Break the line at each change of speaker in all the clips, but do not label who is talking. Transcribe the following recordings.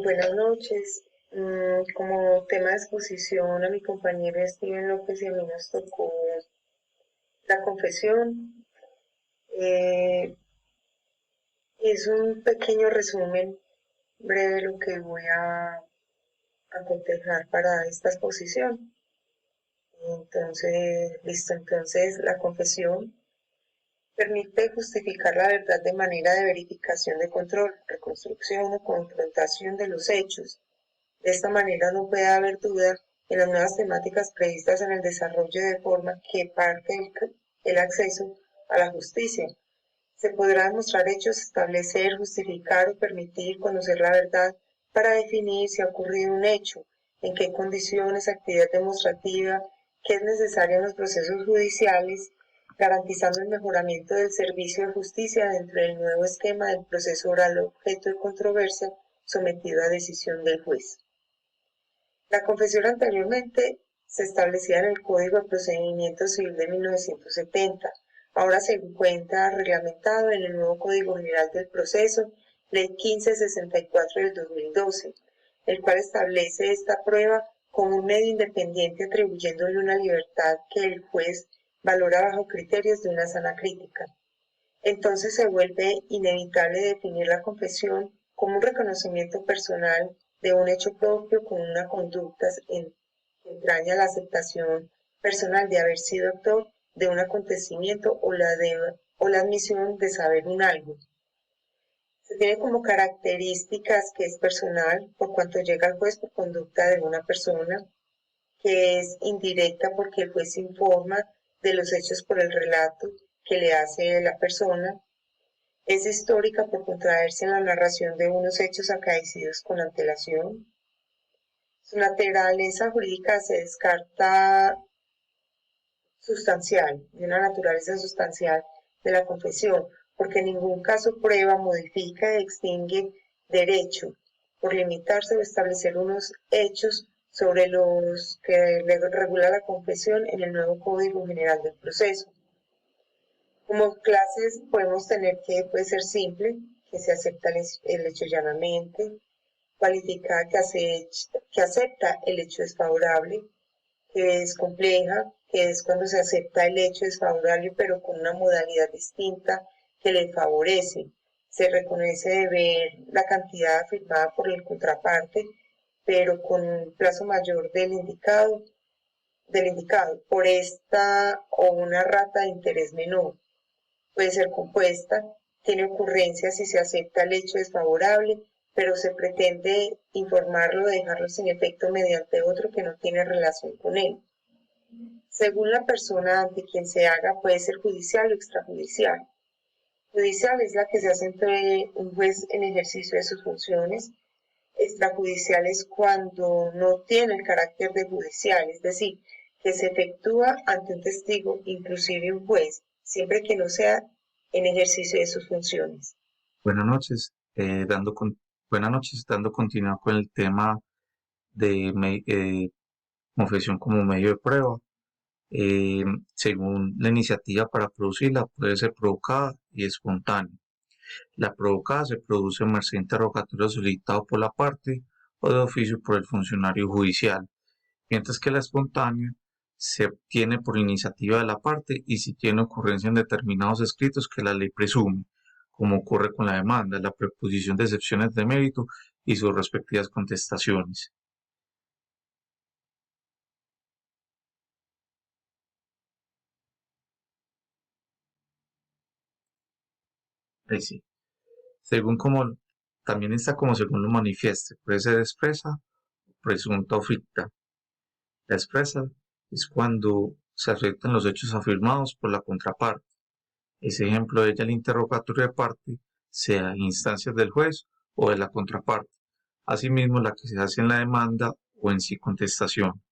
Buenas noches. Como tema de exposición a mi compañero Steven López y a mí nos tocó la confesión. Eh, es un pequeño resumen breve lo que voy a cotejar para esta exposición. Entonces, listo, entonces la confesión permite justificar la verdad de manera de verificación de control, reconstrucción o confrontación de los hechos. De esta manera no puede haber duda en las nuevas temáticas previstas en el desarrollo de forma que parte el acceso a la justicia. Se podrá demostrar hechos, establecer, justificar o permitir conocer la verdad para definir si ha ocurrido un hecho, en qué condiciones, actividad demostrativa, qué es necesario en los procesos judiciales, garantizando el mejoramiento del servicio de justicia dentro del nuevo esquema del proceso oral objeto de controversia sometido a decisión del juez. La confesión anteriormente se establecía en el Código de Procedimiento Civil de 1970. Ahora se encuentra reglamentado en el nuevo Código General del Proceso, Ley 1564 del 2012, el cual establece esta prueba como un medio independiente atribuyéndole una libertad que el juez valora bajo criterios de una sana crítica. Entonces se vuelve inevitable definir la confesión como un reconocimiento personal de un hecho propio con una conducta que entraña la aceptación personal de haber sido actor de un acontecimiento o la admisión de saber un algo. Se tiene como características que es personal por cuanto llega al juez por conducta de una persona, que es indirecta porque el juez informa de los hechos por el relato que le hace la persona, es histórica por contraerse en la narración de unos hechos acaecidos con antelación. Su naturaleza jurídica se descarta sustancial, de una naturaleza sustancial de la confesión, porque en ningún caso prueba, modifica y extingue derecho, por limitarse o establecer unos hechos sobre los que regula la confesión en el nuevo Código General del Proceso. Como clases podemos tener que puede ser simple, que se acepta el hecho llanamente, cualificada que acepta el hecho desfavorable, que es compleja, que es cuando se acepta el hecho desfavorable pero con una modalidad distinta que le favorece. Se reconoce deber la cantidad afirmada por el contraparte, pero con un plazo mayor del indicado por esta o una rata de interés menor. Puede ser compuesta, tiene ocurrencias si se acepta el hecho desfavorable, pero se pretende informarlo o dejarlo sin efecto mediante otro que no tiene relación con él. Según la persona ante quien se haga, puede ser judicial o extrajudicial. Judicial es la que se hace entre un juez en ejercicio de sus funciones. Extrajudicial es cuando no tiene el carácter de judicial, es decir, que se efectúa ante un testigo, inclusive un juez, siempre que no sea en ejercicio de sus funciones.
Buenas noches, buenas noches, dando continuidad con el tema de confesión como medio de prueba. Según la iniciativa para producirla, puede ser provocada y espontánea. La provocada se produce en merced de interrogatorio solicitado por la parte o de oficio por el funcionario judicial, mientras que la espontánea se obtiene por iniciativa de la parte y si tiene ocurrencia en determinados escritos que la ley presume, como ocurre con la demanda, la preposición de excepciones de mérito y sus respectivas contestaciones. Ahí sí. Según como, también está como según lo manifieste, puede ser expresa, presunta o ficta. La expresa es cuando se aceptan los hechos afirmados por la contraparte. Ese ejemplo de ella el interrogatorio de parte, sea en instancias del juez o de la contraparte. Asimismo, la que se hace en la demanda o en sí contestación.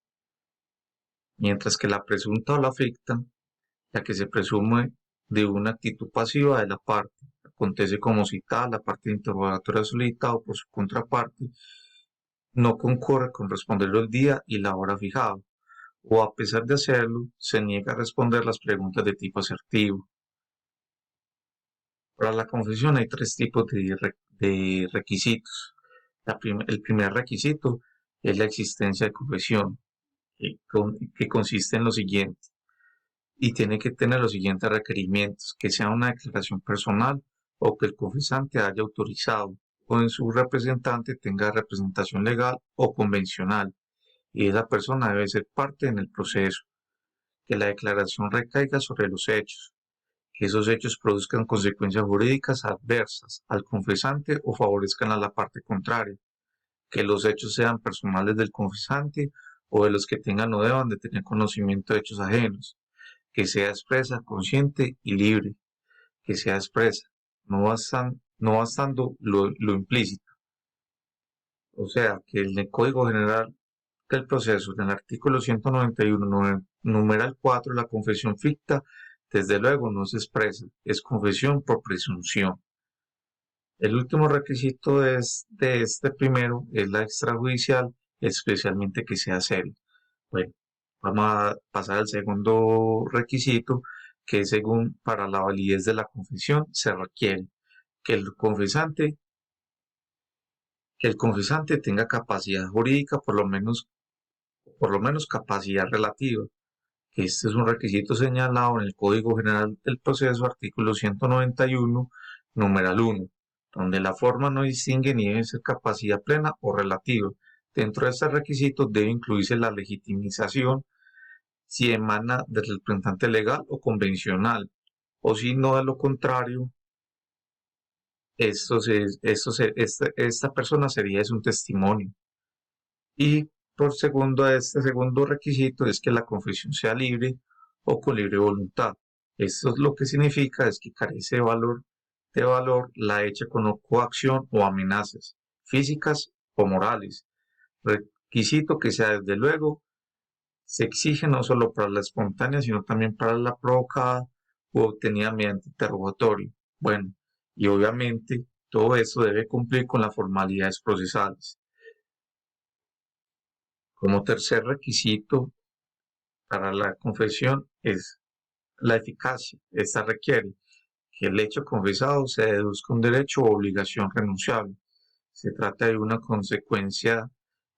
Mientras que la presunta o la ficta, la que se presume de una actitud pasiva de la parte, acontece como citada la parte de interrogatorio solicitado por su contraparte, no concurre con responderlo el día y la hora fijado, o a pesar de hacerlo, se niega a responder las preguntas de tipo asertivo. Para la confesión hay tres tipos de requisitos. El primer requisito es la existencia de confesión, que consiste en lo siguiente, y tiene que tener los siguientes requerimientos: que sea una declaración personal o que el confesante haya autorizado o en su representante tenga representación legal o convencional, y esa persona debe ser parte en el proceso, que la declaración recaiga sobre los hechos, que esos hechos produzcan consecuencias jurídicas adversas al confesante o favorezcan a la parte contraria, que los hechos sean personales del confesante o de los que tengan o deban de tener conocimiento de hechos ajenos, que sea expresa, consciente y libre, que sea expresa, no bastando lo implícito. O sea, que en el Código General del Proceso, en el artículo 191, numeral 4, la confesión ficta, desde luego no se expresa, es confesión por presunción. El último requisito de este primero es la extrajudicial, especialmente que sea seria. Bueno, vamos a pasar al segundo requisito, que según para la validez de la confesión se requiere que el confesante tenga capacidad jurídica, por lo menos capacidad relativa, que este es un requisito señalado en el Código General del Proceso, artículo 191, numeral 1, donde la forma no distingue ni debe ser capacidad plena o relativa. Dentro de este requisito debe incluirse la legitimización si emana del representante legal o convencional, o si no, de lo contrario, esta persona sería un testimonio. Y por segundo, este segundo requisito es que la confesión sea libre o con libre voluntad. Esto es lo que significa es que carece de valor la hecha con coacción o amenazas físicas o morales. Requisito que sea desde luego se exige no solo para la espontánea, sino también para la provocada u obtenida mediante interrogatorio. Bueno, y obviamente todo eso debe cumplir con las formalidades procesales. Como tercer requisito para la confesión es la eficacia. Esta requiere que el hecho confesado se deduzca un derecho o obligación renunciable. Se trata de una consecuencia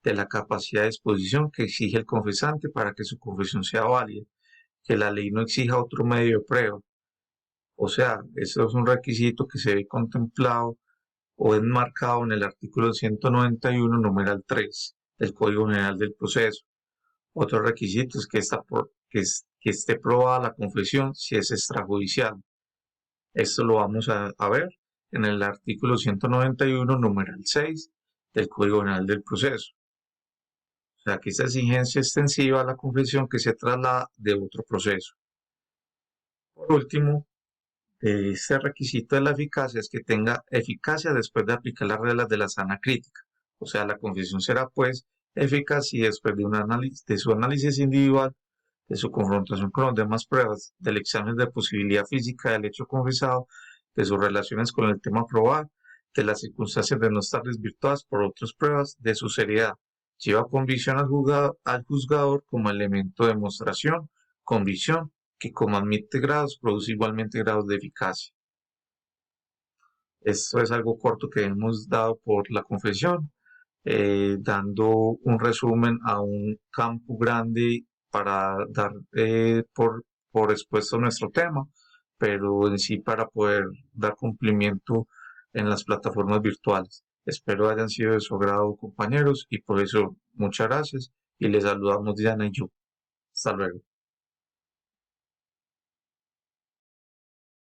de la capacidad de exposición que exige el confesante para que su confesión sea válida, que la ley no exija otro medio de prueba. O sea, eso es un requisito que se ve contemplado o enmarcado en el artículo 191, numeral 3 del Código General del Proceso. Otro requisito es que esté probada la confesión si es extrajudicial. Esto lo vamos a ver en el artículo 191, numeral 6 del Código General del Proceso. O sea, que esta exigencia extensiva a la confesión que se traslada de otro proceso. Por último, este requisito de la eficacia es que tenga eficacia después de aplicar las reglas de la sana crítica. O sea, la confesión será pues eficaz si después de su análisis individual, de su confrontación con las demás pruebas, del examen de posibilidad física del hecho confesado, de sus relaciones con el tema probado, de las circunstancias de no estar desvirtuadas por otras pruebas, de su seriedad, lleva convicción al juzgador como elemento de demostración, convicción, que como admite grados, produce igualmente grados de eficacia. Esto es algo corto que hemos dado por la confesión, dando un resumen a un campo grande para dar por expuesto nuestro tema, pero en sí para poder dar cumplimiento en las plataformas virtuales. Espero hayan sido de su agrado, compañeros, y por eso muchas gracias y les saludamos Diana y yo. Hasta luego.